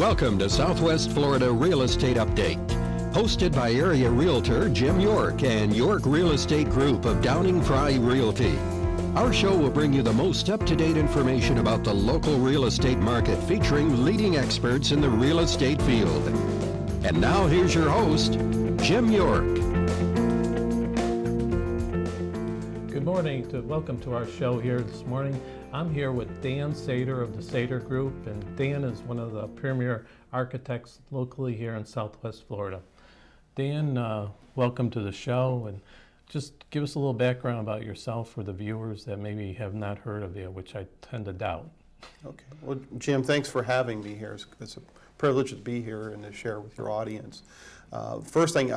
Welcome to Southwest Florida Real Estate Update, hosted by area realtor Jim York and York Real Estate Group of Downing Fry Realty. Our show will bring you the most up-to-date information about the local real estate market, featuring leading experts in the real estate field. And now here's your host, Jim York. Good morning. Welcome to our show here this morning. I'm here with Dan Sater of the Sater Group, and Dan is one of the premier architects locally here in Southwest Florida. Dan, welcome to the show, and just give us a little background about yourself for the viewers that maybe have not heard of you, which I tend to doubt. Okay. Well, Jim, thanks for having me here. It's a privilege to be here and to share with your audience. First thing,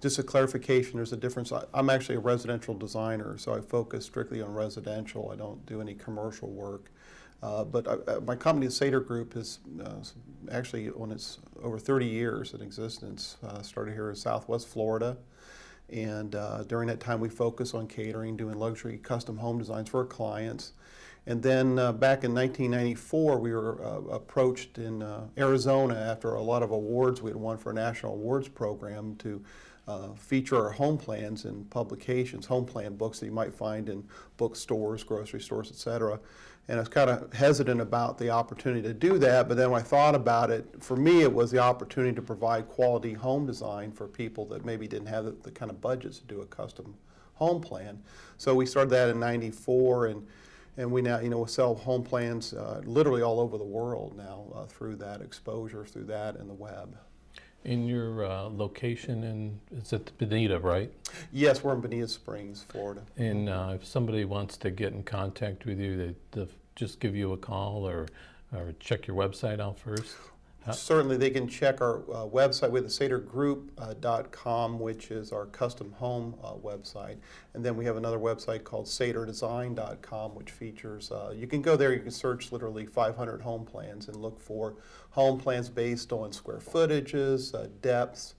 just a clarification, there's a difference. I'm actually a residential designer, so I focus strictly on residential. I don't do any commercial work. But my company, the Sater Group, is actually on its over 30 years in existence. Started here in Southwest Florida. And during that time, we focus on catering, doing luxury custom home designs for our clients. And then back in 1994, we were approached in Arizona after a lot of awards we had won for a national awards program to feature our home plans in publications, home plan books that you might find in bookstores, grocery stores, etc. And I was kind of hesitant about the opportunity to do that, but then when I thought about it, for me it was the opportunity to provide quality home design for people that maybe didn't have the kind of budgets to do a custom home plan. So we started that in '94, and we now, we sell home plans literally all over the world now through that exposure, through that and the web. In your location, it's at Bonita, right? Yes, we're in Bonita Springs, Florida. And if somebody wants to get in contact with you, they just give you a call or check your website out first? Certainly, they can check our website with satergroup.com, which is our custom home website. And then we have another website called saterdesign.com, which features, you can go there, you can search literally 500 home plans and look for home plans based on square footages, depths,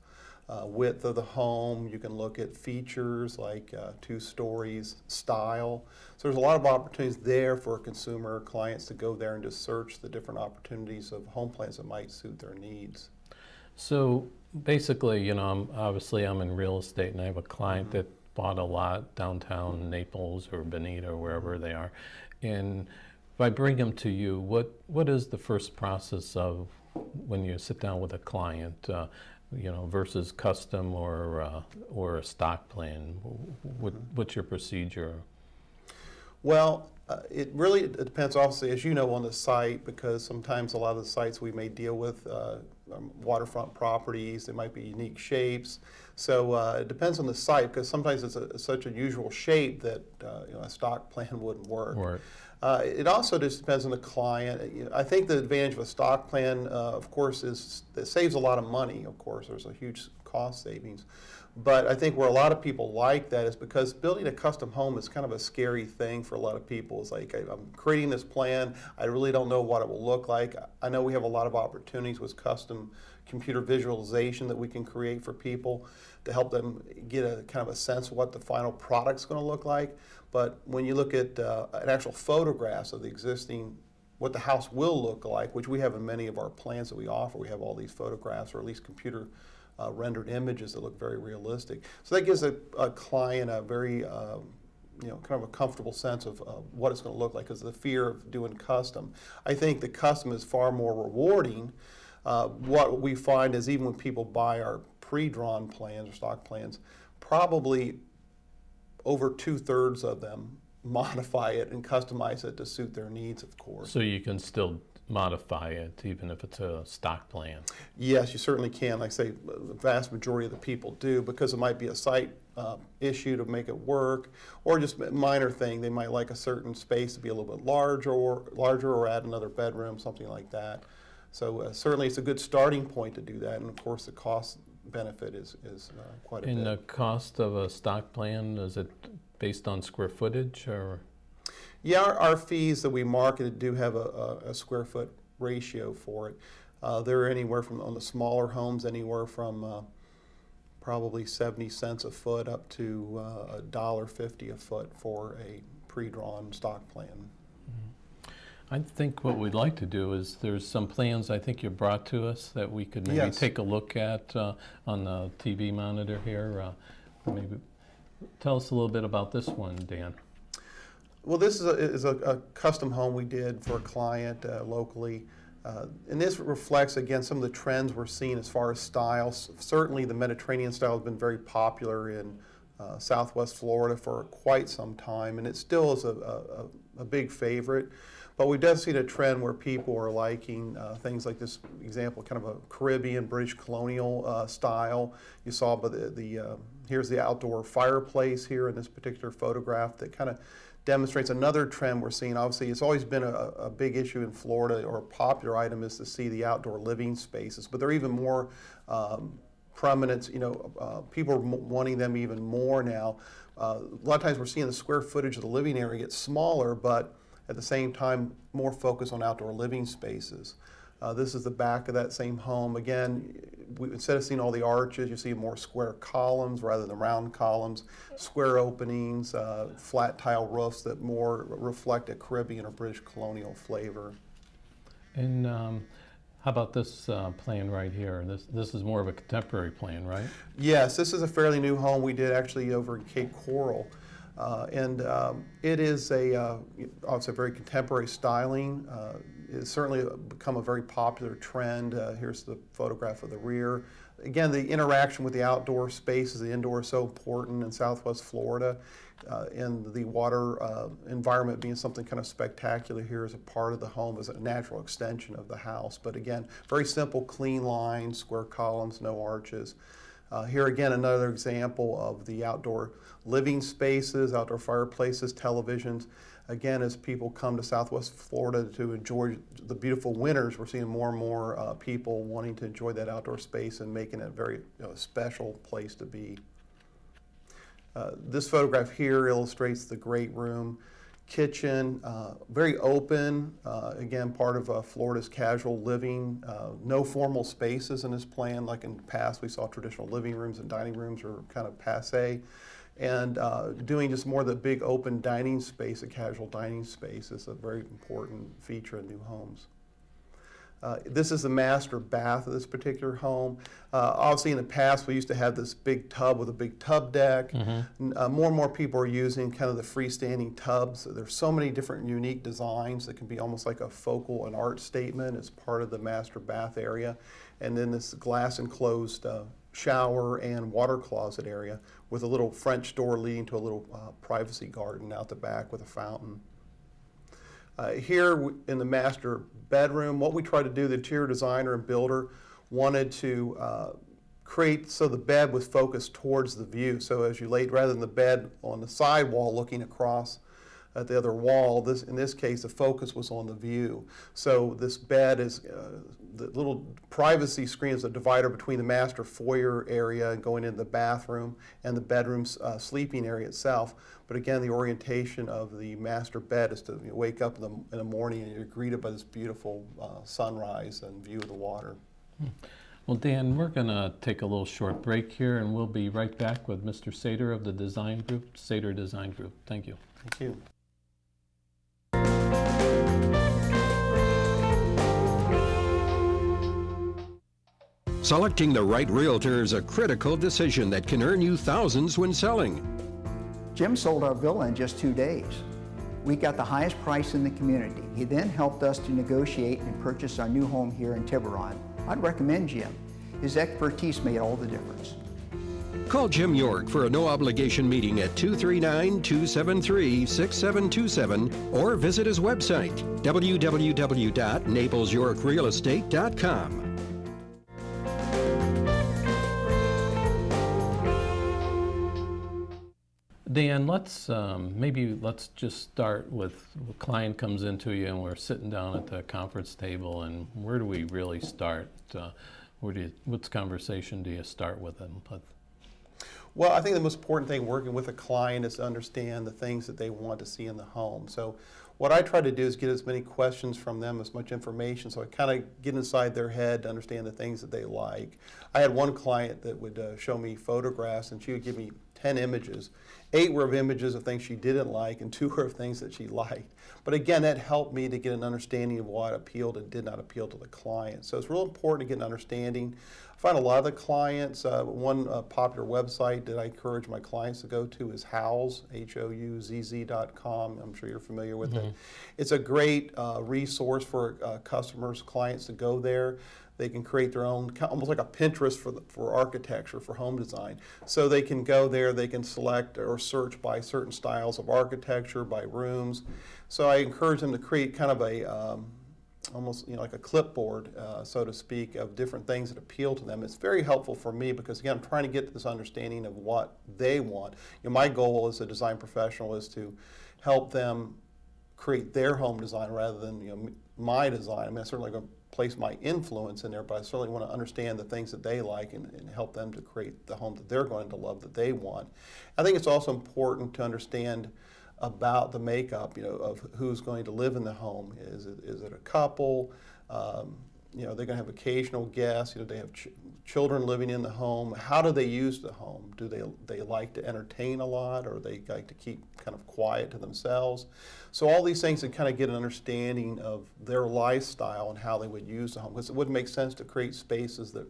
width of the home. You can look at features like 2 stories, style. So there's a lot of opportunities there for consumer clients to go there and just search the different opportunities of home plans that might suit their needs. So basically, I'm in real estate, and I have a client that bought a lot downtown Naples or Bonita or wherever they are. And if I bring them to you, what is the first process of when you sit down with a client? Versus custom or a stock plan? What's your procedure? Well, it depends, obviously, as you know, on the site, because sometimes a lot of the sites we may deal with waterfront properties. They might be unique shapes. So it depends on the site, because sometimes it's such a usual shape that a stock plan wouldn't work. Right. It also just depends on the client. I think the advantage of a stock plan, of course, is it saves a lot of money. Of course, there's a huge cost savings. But I think where a lot of people like that is because building a custom home is kind of a scary thing for a lot of people. It's like, I'm creating this plan, I really don't know what it will look like. I know we have a lot of opportunities with custom computer visualization that we can create for people to help them get a kind of a sense of what the final product's going to look like. But when you look at actual photographs of the existing, what the house will look like, which we have in many of our plans that we offer, we have all these photographs or at least computer rendered images that look very realistic. So that gives a client a very, kind of a comfortable sense of what it's going to look like, because the fear of doing custom. I think the custom is far more rewarding. What we find is even when people buy our pre-drawn plans or stock plans, probably over 2/3 of them modify it and customize it to suit their needs, of course. So you can still modify it even if it's a stock plan? Yes, you certainly can. Like I say, the vast majority of the people do, because it might be a site issue to make it work, or just a minor thing. They might like a certain space to be a little bit larger or add another bedroom, something like that. So certainly it's a good starting point to do that, and of course the cost benefit is quite a bit. And the cost of a stock plan, is it based on square footage or? Yeah, our fees that we marketed do have a square foot ratio for it. They're anywhere from, on the smaller homes, anywhere from probably 70 cents a foot up to $1.50 a foot for a pre-drawn stock plan. I think what we'd like to do is, there's some plans I think you brought to us that we could maybe Yes. take a look at on the TV monitor here. Maybe tell us a little bit about this one, Dan. Well, this is a custom home we did for a client locally. And this reflects, again, some of the trends we're seeing as far as styles. Certainly the Mediterranean style has been very popular in Southwest Florida for quite some time, and it still is a big favorite. But we have seen a trend where people are liking things like this example, kind of a Caribbean, British colonial style. You saw, but here's the outdoor fireplace here in this particular photograph that kind of demonstrates another trend we're seeing. Obviously, it's always been a big issue in Florida, or a popular item is to see the outdoor living spaces, but they're even more prominent, people are wanting them even more now. A lot of times we're seeing the square footage of the living area get smaller, but at the same time, more focus on outdoor living spaces. This is the back of that same home. Again, instead of seeing all the arches, you see more square columns rather than round columns, square openings, flat tile roofs that more reflect a Caribbean or British colonial flavor. And how about this plan right here? This is more of a contemporary plan, right? Yes, this is a fairly new home we did actually over in Cape Coral. It is obviously a very contemporary styling. It's certainly become a very popular trend. Here's the photograph of the rear. Again, the interaction with the outdoor spaces, the indoor is so important in Southwest Florida, and the water environment being something kind of spectacular here as a part of the home, as a natural extension of the house. But again, very simple, clean lines, square columns, no arches. Here again, another example of the outdoor living spaces, outdoor fireplaces, televisions. Again, as people come to Southwest Florida to enjoy the beautiful winters, we're seeing more and more people wanting to enjoy that outdoor space and making it a very special place to be. This photograph here illustrates the great room. Kitchen, very open, again, part of Florida's casual living. No formal spaces in this plan. Like in the past, we saw traditional living rooms and dining rooms are kind of passe. And doing just more of the big open dining space, a casual dining space, is a very important feature in new homes. This is the master bath of this particular home. Obviously, in the past, we used to have this big tub with a big tub deck. Mm-hmm. More and more people are using kind of the freestanding tubs. There's so many different unique designs that can be almost like a focal and art statement as part of the master bath area. And then this glass enclosed shower and water closet area with a little French door leading to a little privacy garden out the back with a fountain. Here in the master bedroom, what we tried to do, the interior designer and builder wanted to create so the bed was focused towards the view. So as you laid, rather than the bed on the side wall looking across at the other wall, in this case, the focus was on the view. So this bed is, the little privacy screen is a divider between the master foyer area and going into the bathroom and the bedroom's sleeping area itself. But again, the orientation of the master bed is to wake up in the morning and you're greeted by this beautiful sunrise and view of the water. Well, Dan, we're going to take a little short break here, and we'll be right back with Mr. Sater of the Design Group, Sater Design Group. Thank you. Thank you. Selecting the right realtor is a critical decision that can earn you thousands when selling. Jim sold our villa in just 2 days. We got the highest price in the community. He then helped us to negotiate and purchase our new home here in Tiburon. I'd recommend Jim. His expertise made all the difference. Call Jim York for a no-obligation meeting at 239-273-6727 or visit his website, www.naplesyorkrealestate.com. Dan, let's just start with a client comes into you and we're sitting down at the conference table, and where do we really start? What conversation do you start with them? Well, I think the most important thing working with a client is to understand the things that they want to see in the home. So what I try to do is get as many questions from them, as much information, so I kind of get inside their head to understand the things that they like. I had one client that would show me photographs, and she would give me 10 images. 8 were of images of things she didn't like, and 2 were of things that she liked. But again, that helped me to get an understanding of what appealed and did not appeal to the client. So it's real important to get an understanding. I find a lot of the clients, one popular website that I encourage my clients to go to is Houzz, HOUZZ.com. I'm sure you're familiar with it. It's a great resource for customers, clients to go there. They can create their own, almost like a Pinterest for architecture, for home design. So they can go there, they can select or search by certain styles of architecture, by rooms. So I encourage them to create kind of a, almost like a clipboard, so to speak, of different things that appeal to them. It's very helpful for me because, again, I'm trying to get this understanding of what they want. My goal as a design professional is to help them create their home design rather than my design. I mean, I certainly going to place my influence in there, but I certainly want to understand the things that they like and help them to create the home that they're going to love, that they want. I think it's also important to understand about the makeup, of who's going to live in the home. Is it a couple? They're going to have occasional guests. They have children living in the home. How do they use the home? Do they like to entertain a lot, or they like to keep kind of quiet to themselves? So all these things to kind of get an understanding of their lifestyle and how they would use the home, because it wouldn't make sense to create spaces that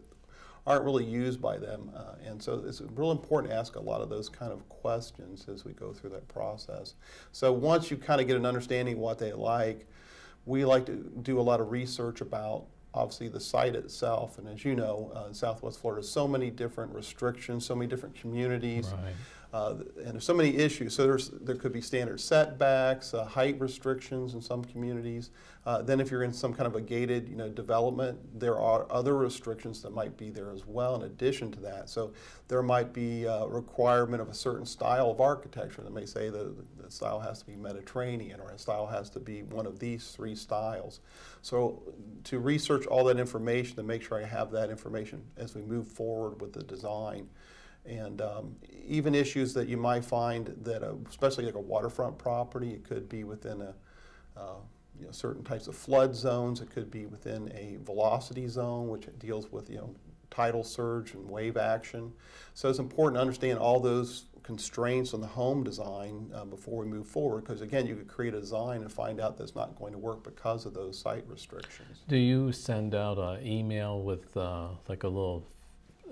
aren't really used by them. And so it's real important to ask a lot of those kind of questions as we go through that process. So once you kind of get an understanding of what they like, we like to do a lot of research about, obviously, the site itself. And as you know, in Southwest Florida, so many different restrictions, so many different communities. Right. And there's so many issues. So there could be standard setbacks, height restrictions in some communities. Then if you're in some kind of a gated development, there are other restrictions that might be there as well in addition to that. So there might be a requirement of a certain style of architecture that may say the style has to be Mediterranean, or a style has to be one of these 3 styles. So to research all that information, to make sure I have that information as we move forward with the design. And even issues that you might find that, especially like a waterfront property, it could be within certain types of flood zones. It could be within a velocity zone, which deals with tidal surge and wave action. So it's important to understand all those constraints on the home design before we move forward, because again, you could create a design and find out that's not going to work because of those site restrictions. Do you send out an email with like a little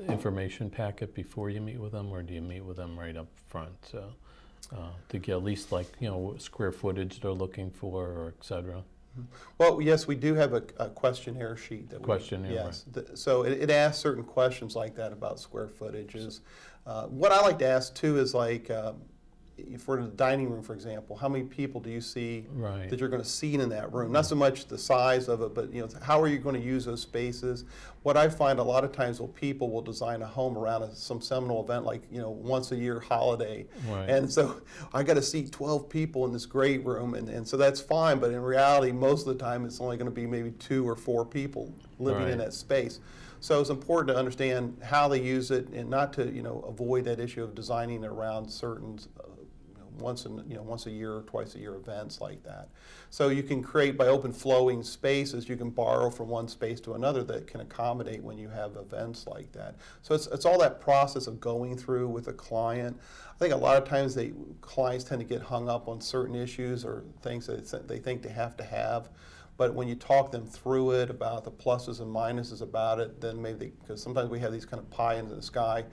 information packet before you meet with them, or do you meet with them right up front to get at least square footage they're looking for, or et cetera? Well, yes, we do have a questionnaire sheet. Yes. Right. So it asks certain questions like that about square footages. What I like to ask too is for the dining room, for example, how many people do you see that you're going to seat in that room? Not so much the size of it, but how are you going to use those spaces? What I find a lot of times, people will design a home around some seminal event, like once a year holiday, and so I got to seat 12 people in this great room, and so that's fine. But in reality, most of the time, it's only going to be maybe 2 or 4 people living in that space. So it's important to understand how they use it, and not to avoid that issue of designing around certain once a year or twice a year events like that. So you can create, by open flowing spaces, you can borrow from one space to another that can accommodate when you have events like that. So it's all that process of going through with a client. I think a lot of times clients tend to get hung up on certain issues or things that they think they have to have. But when you talk them through it about the pluses and minuses about it, then maybe because sometimes we have these kind of pie in the sky.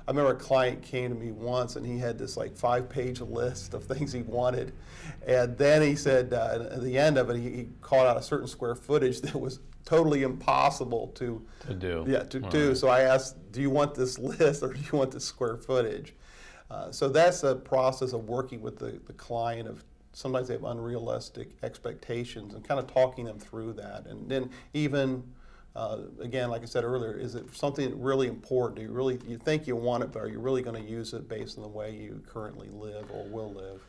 I remember a client came to me once, and he had this 5-page list of things he wanted, and then he said at the end of it, he called out a certain square footage that was totally impossible to do. Yeah, to do. So I asked, do you want this list, or do you want this square footage? So that's a process of working with the client. Of sometimes they have unrealistic expectations, and kind of talking them through that, and then even. Again, like I said earlier, is it something really important? Do you think you want it, but are you really going to use it based on the way you currently live or will live?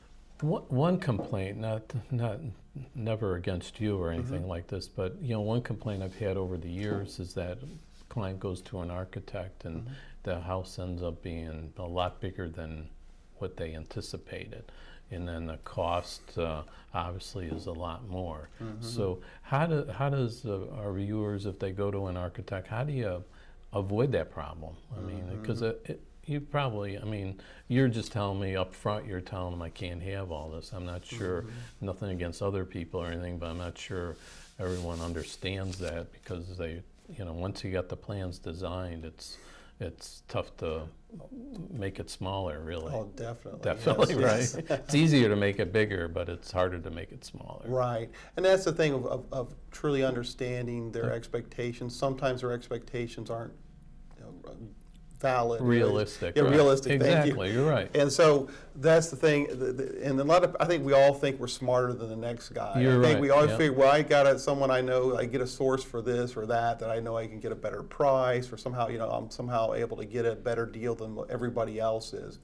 One complaint, never against you or anything like this, but one complaint I've had over the years is that a client goes to an architect and the house ends up being a lot bigger than what they anticipated. And then the cost obviously is a lot more. So how does our viewers, if they go to an architect, how do you avoid that problem? I mean, because You probably, I mean, you're just telling me up front, you're telling them I can't have all this. I'm not sure, nothing against other people or anything, but I'm not sure everyone understands that, because they, you know, once you got the plans designed, it's tough to make it smaller, really. Oh, definitely. Definitely, Yes, right? yes. It's easier to make it bigger, but it's harder to make it smaller. Right, and that's the thing of truly understanding their expectations. Sometimes their expectations aren't, you know, valid. Realistic. Yeah, right. realistic. Thank you. Exactly, you're right. And so that's the thing, and a lot of, I think we all think we're smarter than the next guy. You're I think right, we always yeah. figure, well, I got someone I know, I get a source for this or that I know I can get a better price, or somehow, you know, I'm somehow able to get a better deal than what everybody else is.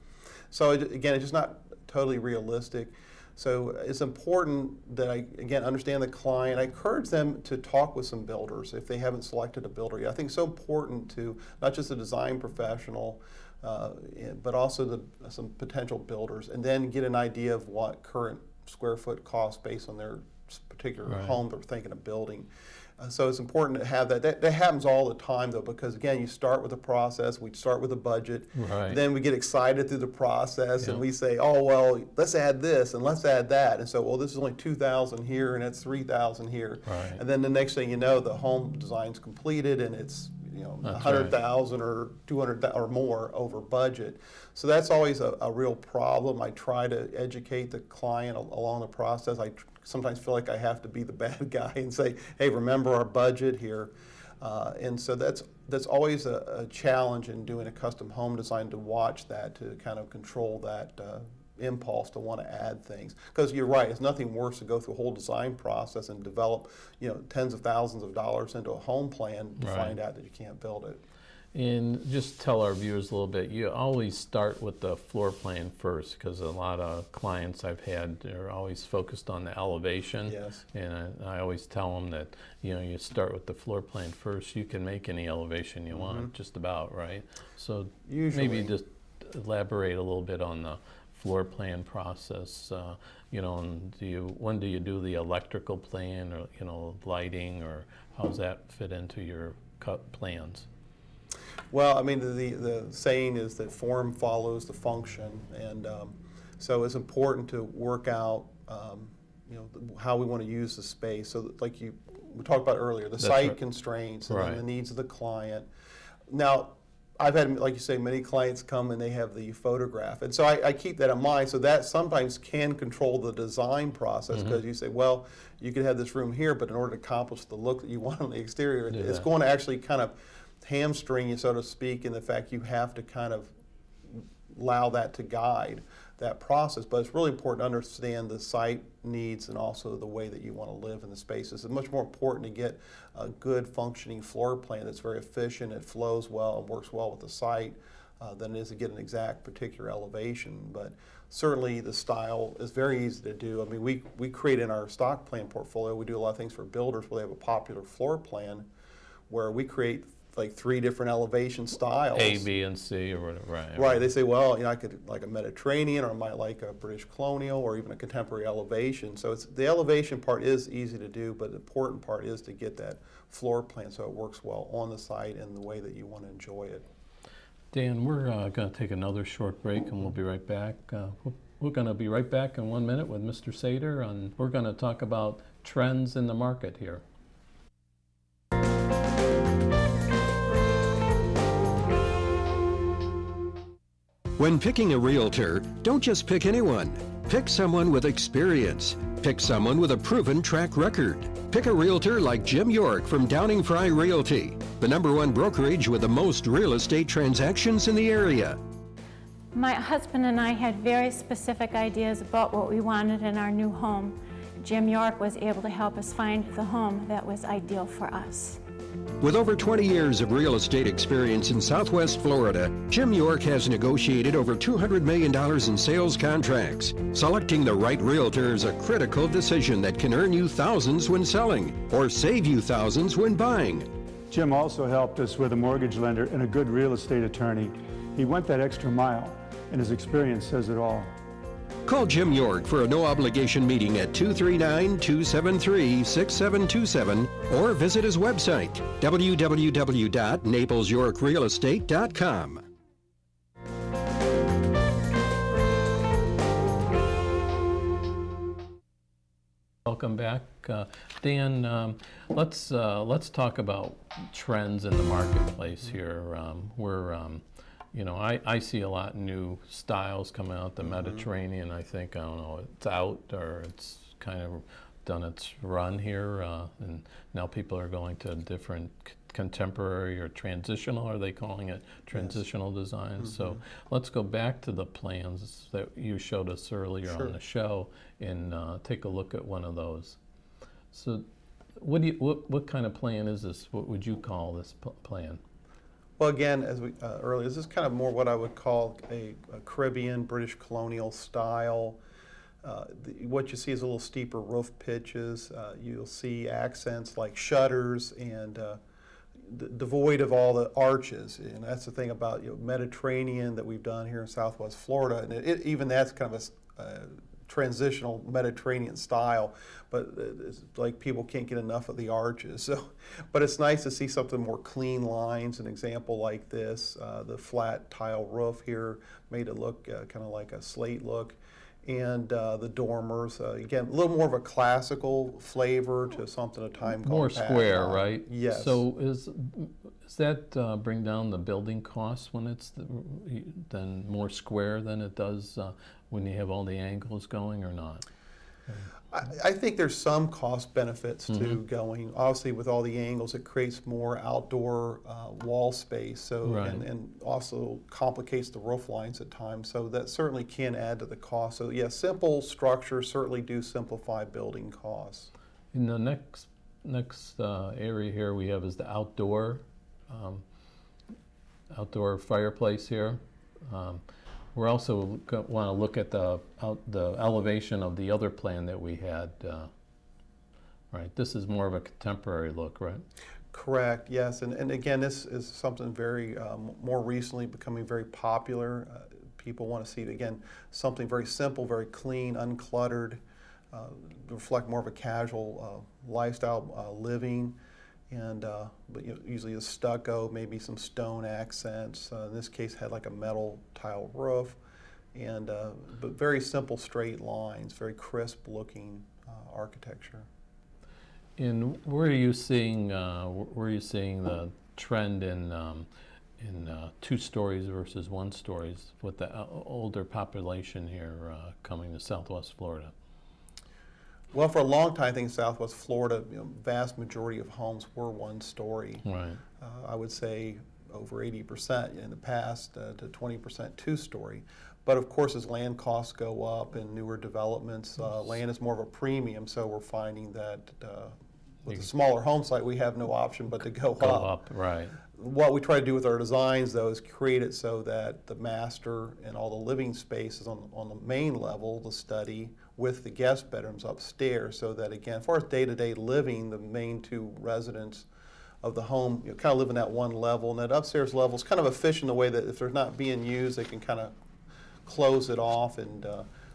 So again, it's just not totally realistic. So it's important that I, again, understand the client. I encourage them to talk with some builders if they haven't selected a builder yet. I think it's so important to not just a design professional, but also some potential builders, and then get an idea of what current square foot costs based on their particular Right. home they're thinking of building. So it's important to have that. That happens all the time, though, because again, you start with a process. We start with a budget. Right. Then we get excited through the process, Yeah. and we say, "Oh well, let's add this and let's add that." And so, well, this is only 2,000 here, and it's 3,000 here. Right. And then the next thing you know, the home design's completed, and it's, you know, That's 100,000 or 200,000 or more over budget. So that's always a real problem. I try to educate the client along the process. I sometimes feel like I have to be the bad guy and say, "Hey, remember our budget here." And so that's always a challenge in doing a custom home design, to watch that, to kind of control that impulse to want to add things. Because you're right, it's nothing worse to go through a whole design process and develop, you know, tens of thousands of dollars into a home plan to Right. find out that you can't build it. And just tell our viewers a little bit, you always start with the floor plan first, because a lot of clients I've had are always focused on the elevation. Yes. And I always tell them that, you know, you start with the floor plan first. You can make any elevation you want, just about, right? So Usually. maybe just elaborate a little bit on the floor plan process. You know, and when do you do the electrical plan, or, you know, lighting, or how does that fit into your cut plans? Well, I mean, the saying is that form follows the function, and so it's important to work out, you know, how we want to use the space. So, like we talked about earlier, the site right. constraints and Right. then the needs of the client. Now, I've had, like you say, many clients come and they have the photograph, and so I keep that in mind. So that sometimes can control the design process, because you say, well, you could have this room here, but in order to accomplish the look that you want on the exterior, it's Yeah. going to actually kind of hamstring you, so to speak, in the fact you have to kind of allow that to guide that process. But it's really important to understand the site needs and also the way that you want to live in the spaces. It's much more important to get a good functioning floor plan that's very efficient, it flows well and works well with the site, than it is to get an exact particular elevation. But certainly the style is very easy to do. I mean, we create in our stock plan portfolio, we do a lot of things for builders where they have a popular floor plan where we create like 3 different elevation styles. A, B, and C, or whatever. Right. Right. They say, well, you know, I could like a Mediterranean, or I might like a British colonial, or even a contemporary elevation. So it's the elevation part is easy to do, but the important part is to get that floor plan so it works well on the site and the way that you want to enjoy it. Dan, we're going to take another short break, and we'll be right back. We're going to be right back in 1 minute with Mr. Sater, and we're going to talk about trends in the market here. When picking a realtor, don't just pick anyone. Pick someone with experience. Pick someone with a proven track record. Pick a realtor like Jim York from Downing Fry Realty, the #1 brokerage with the most real estate transactions in the area. My husband and I had very specific ideas about what we wanted in our new home. Jim York was able to help us find the home that was ideal for us. With over 20 years of real estate experience in Southwest Florida, Jim York has negotiated over $200 million in sales contracts. Selecting the right realtor is a critical decision that can earn you thousands when selling or save you thousands when buying. Jim also helped us with a mortgage lender and a good real estate attorney. He went that extra mile, and his experience says it all. Call Jim York for a no-obligation meeting at 239-273-6727 or visit his website, www.naplesyorkrealestate.com. welcome back. Dan, let's talk about trends in the marketplace here. I see a lot of new styles coming out. The Mediterranean, I think, I don't know, it's out or it's kind of done its run here, and now people are going to different contemporary or transitional, are they calling it transitional designs? So let's go back to the plans that you showed us earlier on the show and take a look at one of those. So what kind of plan is this? What would you call this plan? Well, again, as we earlier, this is kind of more what I would call a Caribbean, British colonial style. What you see is a little steeper roof pitches. You'll see accents like shutters and devoid of all the arches. And that's the thing about Mediterranean that we've done here in Southwest Florida. And even that's kind of a transitional Mediterranean style, but it's like people can't get enough of the arches. So, but it's nice to see something more clean lines. An example like this, the flat tile roof here made it look kind of like a slate look. And the dormers, again, a little more of a classical flavor to something a time gone More past. square, right? Yes. So does that bring down the building costs when it's then more square than it does when you have all the angles going, or not? I think there's some cost benefits to going. Obviously, with all the angles, it creates more outdoor wall space. So Right. and also complicates the roof lines at times. So that certainly can add to the cost. So yeah, simple structures certainly do simplify building costs. In the next area here we have is the outdoor fireplace here. We also want to look at the elevation of the other plan that we had. Right, this is more of a contemporary look, right? Correct, yes. And again, this is something very, more recently becoming very popular. People want to see, again, something very simple, very clean, uncluttered, reflect more of a casual lifestyle living. And but usually a stucco, maybe some stone accents. In this case, had like a metal tile roof, and but very simple straight lines, very crisp looking architecture. And where are you seeing the trend in 2 stories versus 1 stories with the older population here coming to Southwest Florida? Well, for a long time, I think in Southwest Florida, vast majority of homes were 1 story. Right. I would say over 80% in the past to 20% 2 story. But of course, as land costs go up in newer developments, land is more of a premium. So we're finding that with a smaller home site, we have no option but to go up. Right. What we try to do with our designs, though, is create it so that the master and all the living space is on the main level, the study, with the guest bedrooms upstairs, so that, again, as far as day-to-day living, the main 2 residents of the home kind of live in that one level. And that upstairs level is kind of efficient in the way that if they're not being used, they can kind of close it off, and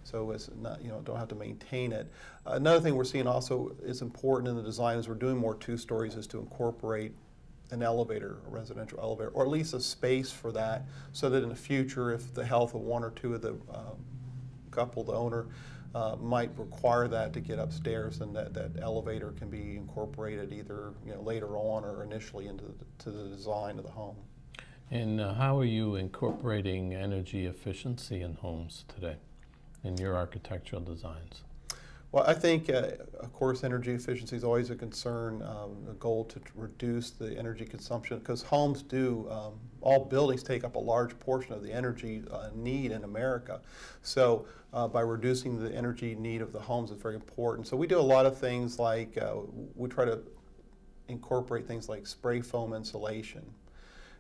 so it's not, don't have to maintain it. Another thing we're seeing also is important in the design as we're doing more 2 stories is to incorporate an elevator, a residential elevator, or at least a space for that, so that in the future, if the health of 1 or 2 of the couple, the owner, might require that to get upstairs, and that elevator can be incorporated either later on or initially into the design of the home. And how are you incorporating energy efficiency in homes today in your architectural designs? Well, I think, of course, energy efficiency is always a concern, a goal to reduce the energy consumption, because homes do, all buildings take up a large portion of the energy need in America. So by reducing the energy need of the homes is very important. So we do a lot of things like, we try to incorporate things like spray foam insulation.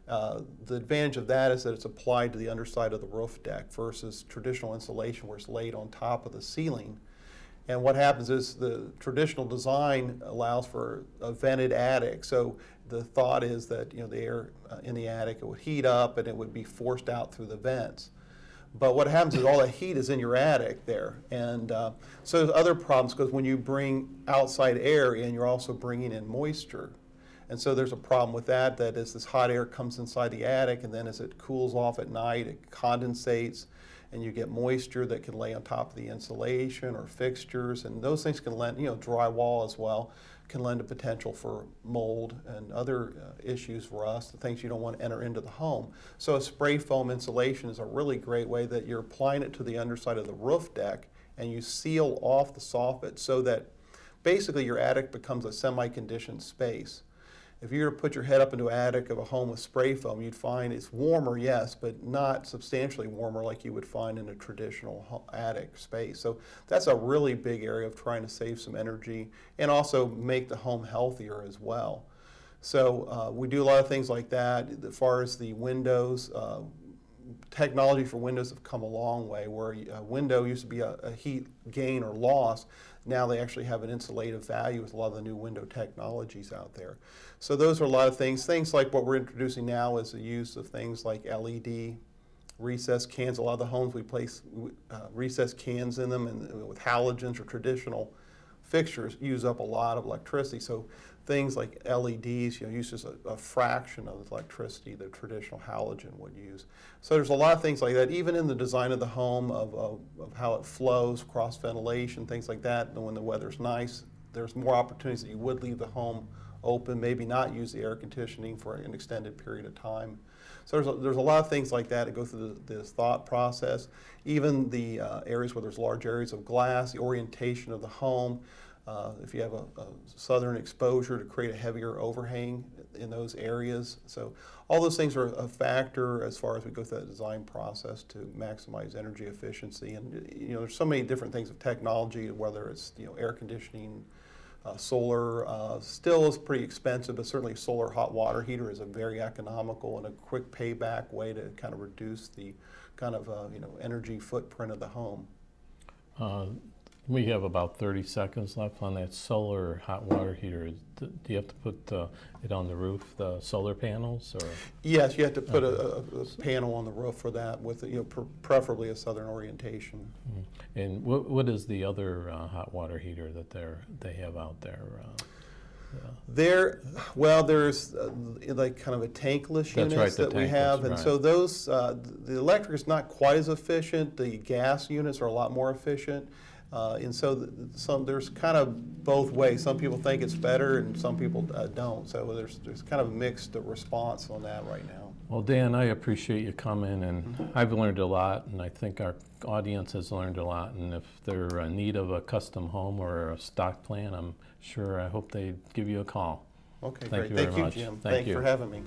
The advantage of that is that it's applied to the underside of the roof deck versus traditional insulation where it's laid on top of the ceiling. And what happens is the traditional design allows for a vented attic. So the thought is that the air in the attic, it would heat up and it would be forced out through the vents. But what happens is all that heat is in your attic there. And so there's other problems, because when you bring outside air in, you're also bringing in moisture. And so there's a problem with that is this hot air comes inside the attic, and then as it cools off at night, it condensates. and you get moisture that can lay on top of the insulation or fixtures, and those things can lend, drywall as well, can lend a potential for mold and other issues, rust, the things you don't want to enter into the home. So a spray foam insulation is a really great way that you're applying it to the underside of the roof deck, and you seal off the soffit so that basically your attic becomes a semi-conditioned space. If you were to put your head up into an attic of a home with spray foam, you'd find it's warmer, yes, but not substantially warmer like you would find in a traditional attic space. So that's a really big area of trying to save some energy and also make the home healthier as well. So we do a lot of things like that. As far as the windows, technology for windows have come a long way, where a window used to be a heat gain or loss. Now they actually have an insulative value with a lot of the new window technologies out there. So those are a lot of things. Things like what we're introducing now is the use of things like LED recessed cans. A lot of the homes we place recessed cans in them, and with halogens or traditional fixtures use up a lot of electricity. So things like LEDs, uses a fraction of the electricity that traditional halogen would use. So there's a lot of things like that, even in the design of the home, of how it flows, cross ventilation, things like that. And when the weather's nice, there's more opportunities that you would leave the home open, maybe not use the air conditioning for an extended period of time. So there's a lot of things like that that go through this thought process. Even the areas where there's large areas of glass, the orientation of the home. If you have a southern exposure, to create a heavier overhang in those areas. So all those things are a factor as far as we go through that design process to maximize energy efficiency. And there's so many different things of technology, whether it's air conditioning, solar still is pretty expensive, but certainly a solar hot water heater is a very economical and a quick payback way to kind of reduce the kind of energy footprint of the home. We have about 30 seconds left on that solar hot water heater. Do you have to put it on the roof, the solar panels, or? Yes, you have to put a panel on the roof for that, with preferably a southern orientation. And what is the other hot water heater that they have out there? There's like kind of a tankless That's units right, the that we have, and right. so those the electric is not quite as efficient. The gas units are a lot more efficient. And so there's kind of both ways. Some people think it's better, and some people don't. So there's kind of a mixed response on that right now. Well, Dan, I appreciate you coming, and I've learned a lot, and I think our audience has learned a lot. And if they're in need of a custom home or a stock plan, I hope they give you a call. Okay, Thank great. you very much. Jim. Thank Thanks you for having me.